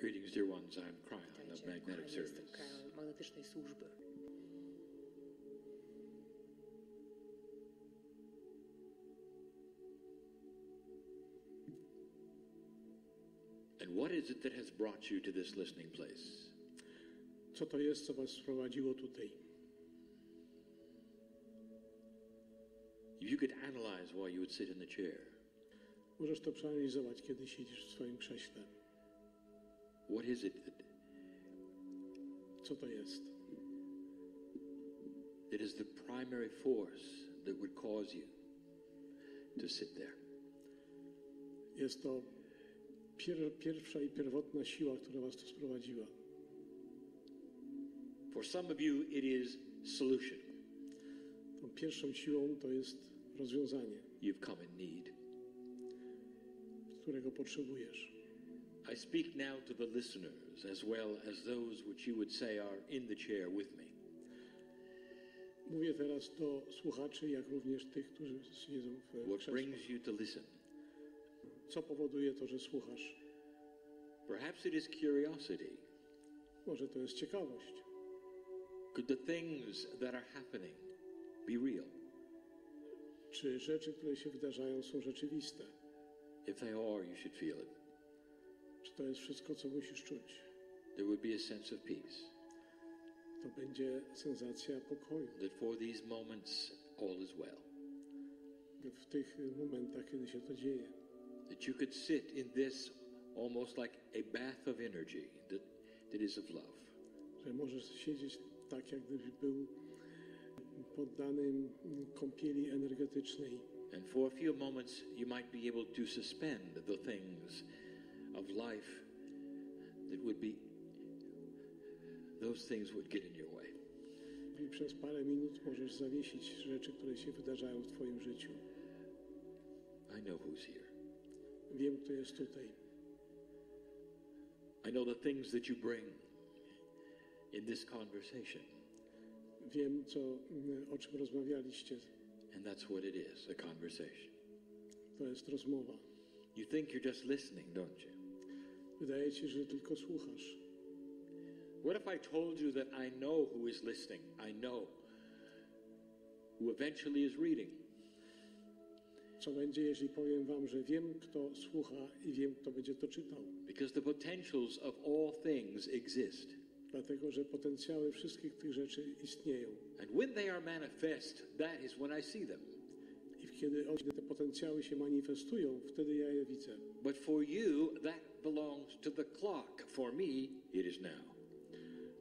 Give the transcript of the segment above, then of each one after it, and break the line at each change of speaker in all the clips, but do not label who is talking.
Greetings, dear ones. I'm Kryon of Magnetic Service.
Jestem Carroll, magnetycznej służby.
And what is it that has brought you to this listening place?
Co to jest, co was sprowadziło tutaj?
If you could analyze why you would sit in the chair,
Możesz to przeanalizować, kiedy siedzisz w swoim krześle.
what is it that
Co to jest?
is the primary force that would cause you to sit there?
Jest to pierwsza i pierwotna siła, która was tu sprowadziła.
For some of you, it is solution.
Tą pierwszą siłą to jest rozwiązanie,
You've come in need.
którego potrzebujesz.
I speak now to the listeners as well as those which you would say are in the chair with me.
Mówię teraz do słuchaczy, jak również tych, którzy siedzą w
What
krześle.
brings you to listen?
Co powoduje to, że słuchasz?
Perhaps it is curiosity.
Może to jest ciekawość.
Could the things that are happening be real?
Czy rzeczy, które się wydarzają, są rzeczywiste?
If they are, you should feel it.
Czy to jest wszystko, co musisz czuć?
There would be a sense of peace.
To będzie sensacja pokoju.
That for these moments, all is well.
W tych momentach, kiedy się to dzieje.
That you could sit in this almost like a bath of energy that is of love.
Że możesz siedzieć tak, jak gdybyś był poddanym kąpieli energetycznej.
And for a few moments, you might be able to suspend the things of life that would be, those things would get in your way.
I przez parę minut możesz zawiesić rzeczy, które się wydarzają w twoim życiu.
I know who's here.
Wiem, kto jest tutaj.
I know the things that you bring in this conversation.
Wiem, o czym rozmawialiście.
And that's what it is, a conversation.
To jest rozmowa.
You think you're just listening, don't you?
Wydaje ci się, że tylko słuchasz.
What if I told you that I know who is listening? I know who eventually is reading.
Co będzie, jeśli powiem wam, że wiem, kto słucha i wiem, kto będzie to czytał?
Because the potentials of all things exist.
Dlatego, że potencjały wszystkich tych rzeczy istnieją.
And when they are manifest, that is when I see them.
I kiedy te potencjały się manifestują, wtedy ja je widzę.
But for you, that belongs to the clock. For me, it is now.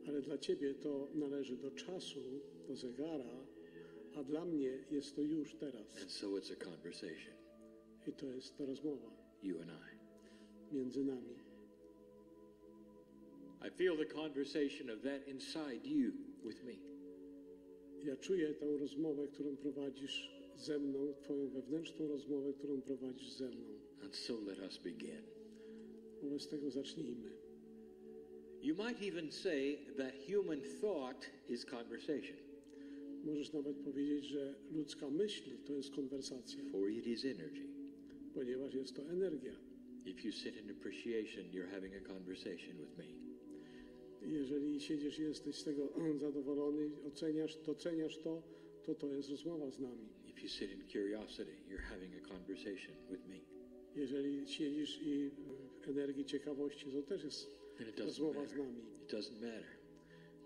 Ale dla ciebie to należy do czasu, do zegara, a dla mnie jest to już teraz.
And so it's a conversation.
I to jest ta rozmowa
You and I.
między nami.
I feel the conversation of that inside you with me.
Ja czuję tę rozmowę, którą prowadzisz ze mną, twoją wewnętrzną rozmowę, którą prowadzisz ze mną.
And so let us begin.
Wobec tego zacznijmy.
You might even say that human thought is conversation.
Możesz nawet powiedzieć, że ludzka myśl to jest konwersacja,
For it is energy.
ponieważ jest to energia.
If you sit in appreciation, you're having a conversation with me.
Jeżeli siedzisz i jesteś z tego zadowolony, doceniasz to, to jest rozmowa z nami.
If you sit in curiosity, you're having a conversation with me.
Jeżeli siedzisz i w energii ciekawości, to też jest
And it doesn't
rozmowa z
matter.
nami.
It doesn't matter.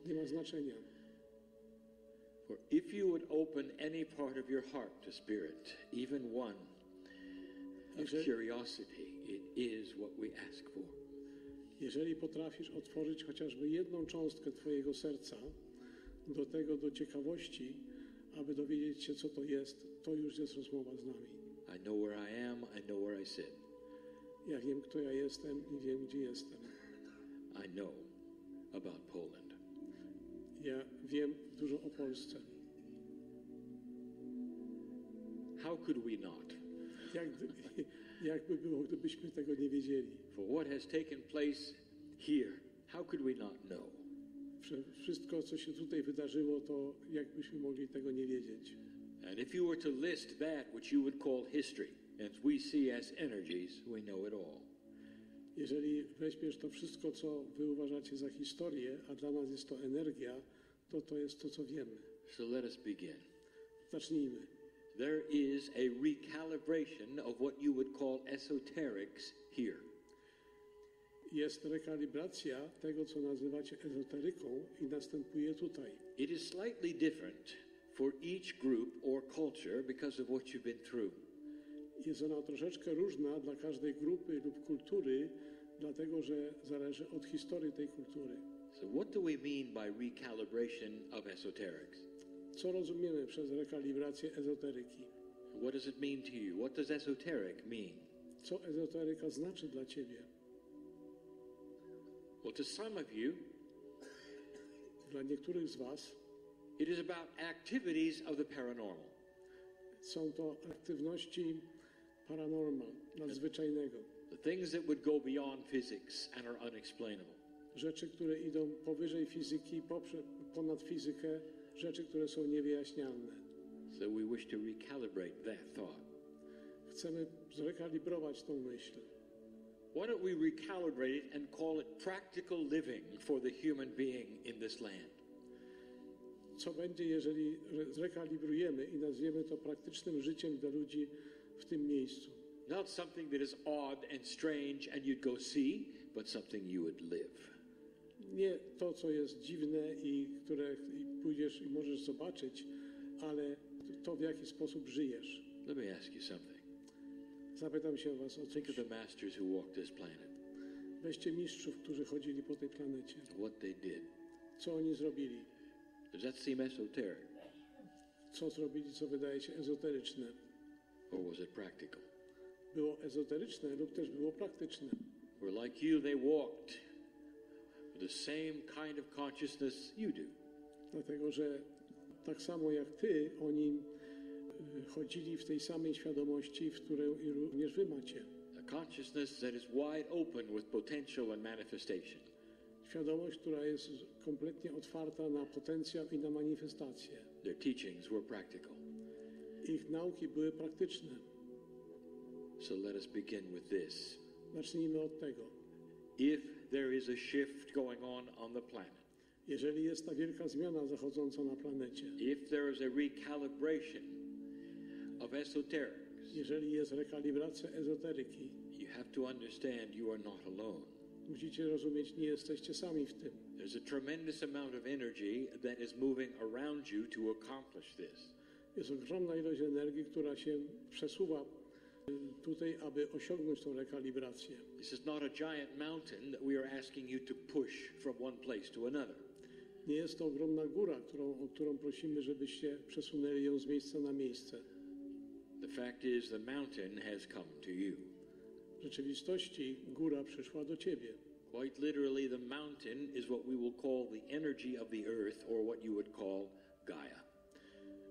Nie ma znaczenia.
For if you would open any part of your heart to spirit, even one of curiosity, it is what we ask for.
Jeżeli potrafisz otworzyć chociażby jedną cząstkę twojego serca do ciekawości, aby dowiedzieć się, co to jest, to już jest rozmowa z nami.
I know where I am, I know where I sit.
Ja wiem, kto ja jestem i wiem, gdzie jestem.
I know about Poland.
Ja wiem dużo o Polsce.
How could we not?
Jakby było, gdybyśmy tego nie wiedzieli?
For what has taken place here, how could we not know?
Wszystko, co się tutaj wydarzyło, to jakbyśmy mogli tego nie wiedzieć.
And if you were to list that which you would call history, and we see as energies, we know it all.
Jeżeli weźmiesz to wszystko, co wy uważacie za historię, a dla nas jest to energia, to jest to, co wiemy.
So let us begin.
Zacznijmy.
There is a recalibration of what you would call esoterics here.
Jest rekalibracja tego, co nazywacie ezoteryką i następuje tutaj.
It is slightly different for each group or culture because of what you've been through.
Jest ona troszeczkę różna dla każdej grupy lub kultury, dlatego że zależy od historii tej kultury.
So what do we mean by recalibration of esoterics?
Co rozumiemy przez rekalibrację ezoteryki?
What does it mean to you? What does esoteric mean?
Co ezoteryka znaczy dla ciebie?
Well, to some of you,
Dla niektórych z was
it is about activities of the paranormal.
są to aktywności paranormal, nadzwyczajnego.
The things that would go beyond physics and are unexplainable.
Rzeczy, które idą powyżej fizyki, ponad fizykę, rzeczy, które są niewyjaśnialne.
So we wish to recalibrate that thought.
Chcemy zrekalibrować tą myśl.
Why don't we recalibrate it and call it practical living for the human being in this land?
Co będzie, jeżeli zrekalibrujemy i nazwiemy to praktycznym życiem dla ludzi w tym miejscu?
Not something that is odd and strange and you'd go see, but something you would live.
Nie to, co jest dziwne i które pójdziesz i możesz zobaczyć, ale to, w jaki sposób żyjesz.
Let me ask you something.
Zapytam się o was o
Think
coś.
of the masters who walked this planet.
Weźcie mistrzów, którzy chodzili po tej planecie.
What they did.
Co oni zrobili?
Does that seem esoteric?
Co zrobili, co wydaje się ezoteryczne?
Or was it practical?
Było ezoteryczne lub też było praktyczne.
Or like you, they walked with the same kind of consciousness you do.
Dlatego, że tak samo jak ty, oni chodzili w tej samej świadomości, w której również wy macie.
A consciousness that is wide open with potential and manifestation.
Świadomość, która jest kompletnie otwarta na potencjał i na manifestację.
Their teachings were practical.
Ich nauki były praktyczne.
So let us begin with this.
Zacznijmy od tego.
If there is a shift going on the planet,
Jeżeli jest ta wielka zmiana zachodząca na planecie,
if there is a recalibration of esoterics,
jeżeli jest rekalibracja ezoteryki,
you have to understand you are not alone.
musicie rozumieć, nie jesteście sami w tym.
There's a tremendous amount of energy that is moving around you to accomplish this.
Jest ogromna ilość energii, która się przesuwa tutaj, aby osiągnąć tą rekalibrację.
This is not a giant mountain that we are asking you to push from one place to another.
Nie jest to ogromna góra, o którą prosimy, żebyście przesunęli ją z miejsca na miejsce.
The fact is the mountain has come to you.
W rzeczywistości góra przyszła do ciebie.
Quite literally, the mountain is what we will call the energy of the earth, or what you would call Gaia.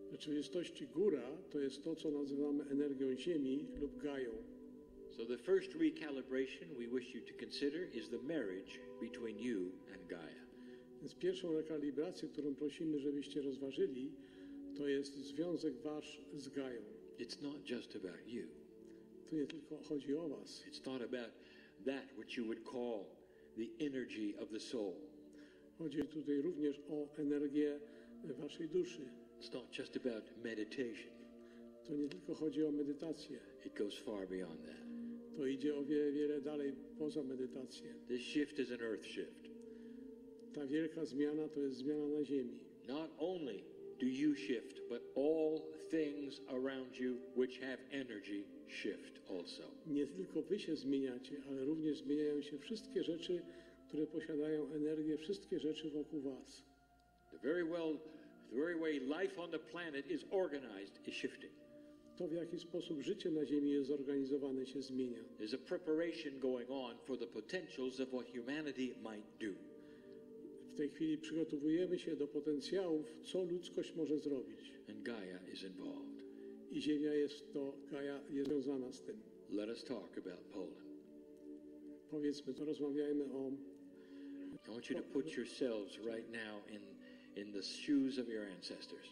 W rzeczywistości góra to jest to, co nazywamy energią Ziemi lub Gają.
So the first recalibration we wish you to consider is the marriage between you and Gaia.
Więc pierwszą rekalibrację, którą prosimy, żebyście rozważyli, to jest związek wasz z Gają.
It's not just about you.
To nie tylko chodzi o was.
It's not about that which you would call the energy of the soul.
Chodzi tutaj również o energię waszej duszy.
It's not just about meditation.
To nie tylko chodzi o medytację.
It goes far beyond that.
To idzie o wiele, wiele dalej poza medytację.
This shift is an earth shift.
Ta wielka zmiana to jest zmiana na ziemi.
Not only do you shift, but all things around you which have energy shift also.
Nie tylko wy się zmieniacie, ale również zmieniają się wszystkie rzeczy, które posiadają energię, wszystkie rzeczy wokół was.
The very way life on the planet is organized is shifting.
To, w jaki sposób życie na ziemi jest zorganizowane, się zmienia.
There's a preparation going on for the potentials of what humanity might do.
W tej chwili przygotowujemy się do potencjałów, co ludzkość może zrobić.
And Gaia is involved.
I Ziemia Gaia jest związana z tym.
Let us talk about Poland.
Powiedzmy, porozmawiajmy o...
I want you to put yourselves right now in the shoes of your ancestors.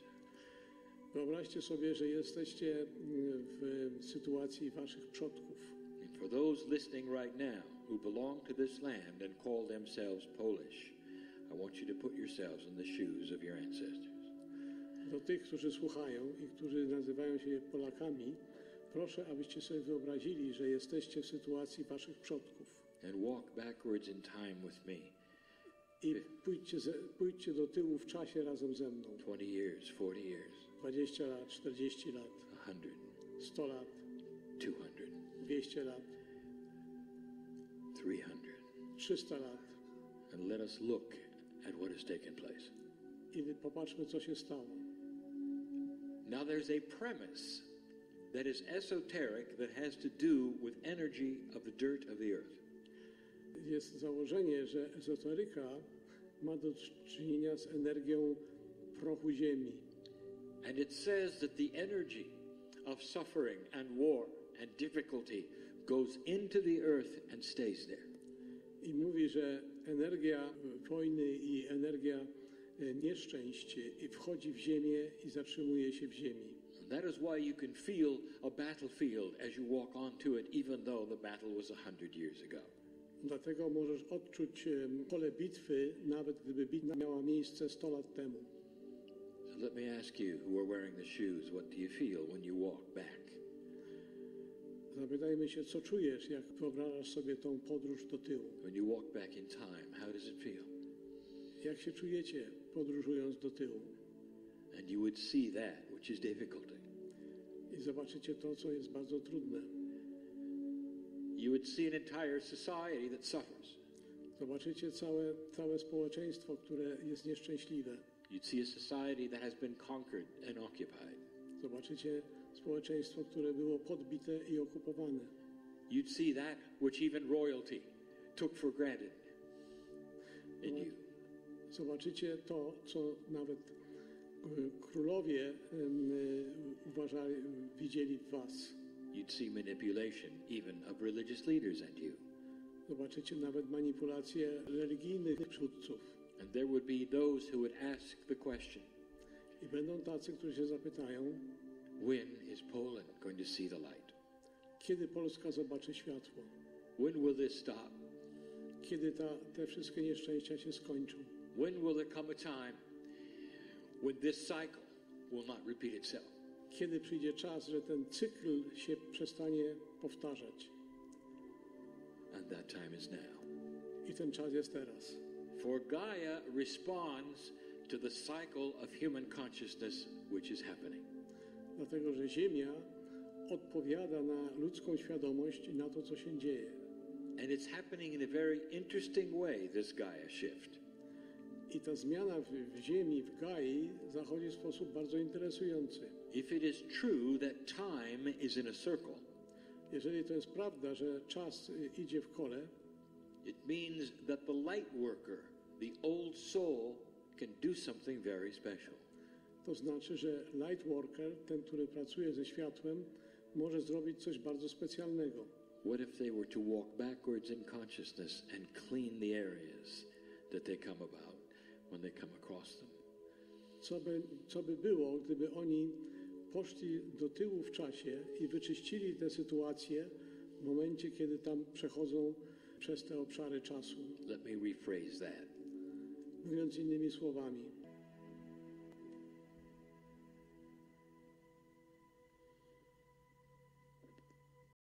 Wyobraźcie sobie, że jesteście w sytuacji waszych przodków.
And for those listening right now, who belong to this land and call themselves Polish, I want you to put yourselves in the shoes of your ancestors.
Do tych, którzy słuchają i którzy nazywają się Polakami, proszę, abyście sobie wyobrazili, że jesteście w sytuacji waszych przodków.
And walk backwards in time with me.
I pójdźcie do tyłu w czasie razem ze mną.
20 years, 40 years,
20 lat, 40 lat,
100,
100 lat,
200,
200 lat,
300.
300 lat.
And let us look at what has taken place.
I popatrzmy, co się stało.
Now there's a premise that is esoteric that has to do with energy of the dirt of the earth.
Jest założenie, że ezoteryka ma do czynienia z energią prochu ziemi.
And it says that the energy of suffering and war and difficulty goes into the earth and stays there.
I mówi, że energia wojny i energia nieszczęść wchodzi w ziemię i zatrzymuje się w ziemi.
That is why you can feel a battlefield as you walk onto it, even though the battle was 100 years ago.
Dlatego możesz odczuć pole bitwy, nawet gdyby bitwa miała miejsce 100 lat temu.
So let me ask you, who are wearing the shoes, what do you feel when you walk back?
Zapytajmy się, co czujesz, jak wyobrażasz sobie tą podróż do tyłu.
When you walk back in time, how does it feel?
Jak się czujecie, podróżując do tyłu?
And you would see that which is difficulty.
I zobaczycie to, co jest bardzo trudne.
You would see an entire society that suffers.
Zobaczycie całe społeczeństwo, które jest nieszczęśliwe.
You'd see a society that has been conquered and occupied.
Zobaczycie społeczeństwo, które było podbite i okupowane.
You'd see that which even royalty took for granted in you.
Zobaczycie to, co nawet królowie widzieli w was.
You'd see manipulation even of religious leaders and you.
Zobaczycie nawet manipulacje religijnych przywódców.
And there would be those who would ask the question,
I będą tacy, którzy się zapytają,
when is Poland going to see the light?
kiedy Polska zobaczy światło?
When will this stop?
Kiedy te wszystkie nieszczęścia się skończą?
When will there come a time when this cycle will not repeat itself?
Kiedy przyjdzie czas, że ten cykl się przestanie powtarzać?
And that time is now.
I ten czas jest teraz.
For Gaia responds to the cycle of human consciousness which is happening.
Dlatego, że Ziemia odpowiada na ludzką świadomość i na to, co się dzieje.
And it's happening in a very interesting way, this Gaia shift.
I ta zmiana w Ziemi, w Gai, zachodzi w sposób bardzo interesujący.
If it is true that time is in a circle,
Jeżeli to jest prawda, że czas idzie w kole,
it means that the light worker, the old soul, can do something very special.
to znaczy, że light worker, ten, który pracuje ze światłem, może zrobić coś bardzo specjalnego.
What if they were to walk backwards in consciousness and clean the areas that they come about when they come across them?
Co by było, gdyby oni poszli do tyłu w czasie i wyczyścili te sytuacje w momencie, kiedy tam przechodzą przez te obszary czasu?
Let me rephrase that.
Mówiąc innymi słowami,